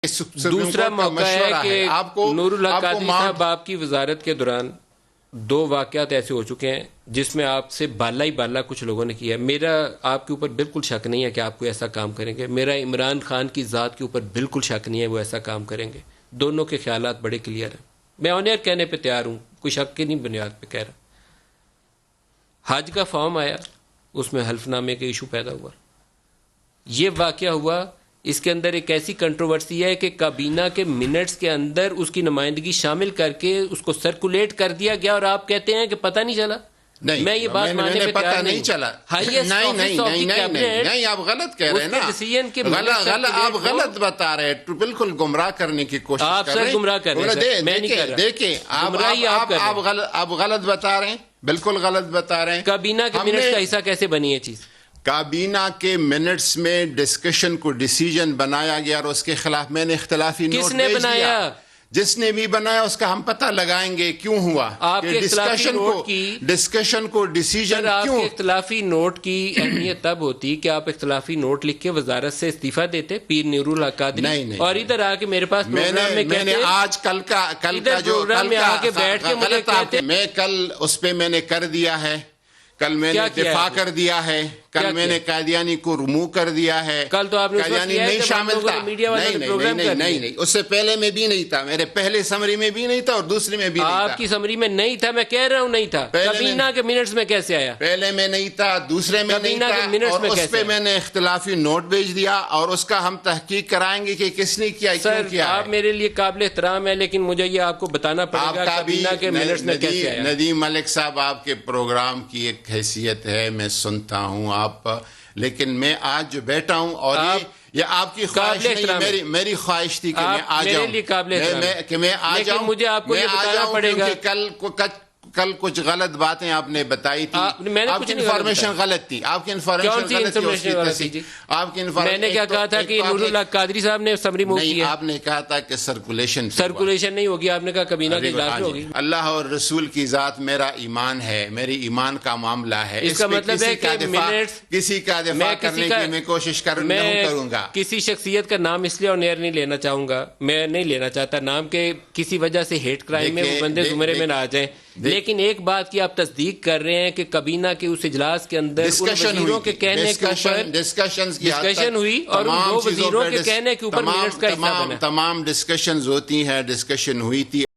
دوسرا موقع ہے کہ نور الحق قادری صاحب آپ کی وزارت کے دوران دو واقعات ایسے ہو چکے ہیں جس میں آپ سے بالا ہی بالا کچھ لوگوں نے کیا ہے. میرا آپ کے اوپر بالکل شک نہیں ہے کہ آپ کوئی ایسا کام کریں گے. میرا عمران خان کی ذات کے اوپر بالکل شک نہیں ہے وہ ایسا کام کریں گے. دونوں کے خیالات بڑے کلیئر ہیں. میں آن ایئر کہنے پہ تیار ہوں, کوئی شک کی نہیں بنیاد پہ کہہ رہا. حج کا فارم آیا, اس میں حلف نامے کا ایشو پیدا ہوا. یہ واقعہ ہوا, اس کے اندر ایک ایسی کنٹروورسی ہے کہ کابینہ کے منٹس کے اندر اس کی نمائندگی شامل کر کے اس کو سرکولیٹ کر دیا گیا, اور آپ کہتے ہیں کہ پتہ نہیں چلا. نہیں, میں یہ بات ماننے پہ پتہ نہیں چلا. نہیں, آپ غلط کہہ رہے ہیں نا, آپ غلط بتا رہے ہیں, بالکل گمراہ کرنے کی کوشش آپ کر رہے ہیں. سر گمراہ کر رہے ہیں, میں نہیں کر رہا. دیکھیں آپ غلط بتا رہے ہیں, بالکل غلط بتا رہے ہیں. کابینہ کے منٹس کا حصہ کیسے بنی ہے چیز؟ کابینہ کے منٹس میں ڈسکشن کو ڈیسیجن بنایا گیا, اور اس کے خلاف میں نے اختلافی نوٹ کس نے بنایا؟ جس نے بھی بنایا اس کا ہم پتہ لگائیں گے کیوں ہوا. آپ کے اختلافی نوٹ کی ڈسکشن کو ڈیسیجن آپ کیوں. کے اختلافی نوٹ کی اہمیت تب ہوتی کہ آپ اختلافی نوٹ لکھ کے وزارت سے استعفیٰ دیتے پیر نور الحق قادری, نہیں, اور ادھر آ کے میرے پاس میں نے آج کل کا جو میں کل اس پہ میں نے کر دیا ہے, کل میں نے دفاع کر دیا ہے, کل میں نے قادیانی کو ریموو کر دیا ہے. کل تو آپ نے قادیانی نہیں شامل تھا. نہیں, اس سے پہلے میں بھی نہیں تھا, میرے پہلے سمری میں بھی نہیں تھا اور دوسری میں بھی نہیں تھا. آپ کی سمری میں نہیں تھا, میں کہہ رہا ہوں نہیں تھا. کابینہ کے منٹس میں کیسے آیا؟ پہلے میں نہیں تھا, دوسرے میں نہیں تھا, اور اس پہ میں نے اختلافی نوٹ بھیج دیا, اور اس کا ہم تحقیق کرائیں گے کہ کس نے کیا, کیوں کیا. آپ میرے لیے قابل احترام ہے, لیکن مجھے یہ آپ کو بتانا پڑے گا کابینہ کے منٹس میں کیسے آیا. ندیم ملک صاحب, آپ کے پروگرام کی ایک حیثیت ہے, میں سنتا ہوں آپ, لیکن میں آج جو بیٹھا ہوں, اور یہ آپ کی خواہش نہیں, میری خواہش تھی کہ میں آ جاؤں, مجھے آپ کو یہ بتانا پڑے گا. کل کچھ غلط باتیں آپ نے بتائی تھی, آپ کی انفارمیشن غلط تھی, آپ کی انفارمیشن میں نے کیا کہا تھا کہ نور الحق قادری صاحب نے سمری موو کی ہے. آپ نے کہا تھا کہ سرکولیشن نہیں ہوگی, آپ نے کہا کابینہ کے اجلاس میں ہوگی. اللہ اور رسول کی ذات میرا ایمان ہے, میری ایمان کا معاملہ ہے. اس کا مطلب ہے کہ کسی کا دفاع کرنے کی میں کوشش کروں گا. کسی شخصیت کا نام اس لیے آن ایئر نہیں لینا چاہوں گا, میں نہیں لینا چاہتا نام کے کسی وجہ سے ہیٹ کرائم میں وہ بندے زمرے میں نہ آ جائیں, لیکن ایک بات کی آپ تصدیق کر رہے ہیں کہ کابینہ کے اس اجلاس کے اندر وزیروں کے کہنے کے اوپر ڈسکشن ہوئی, اور ان دو وزیروں کے کہنے کے اوپر منٹس کا حصہ بنا. تمام ڈسکشنز ہوتی ہیں, ڈسکشن ہوئی تھی.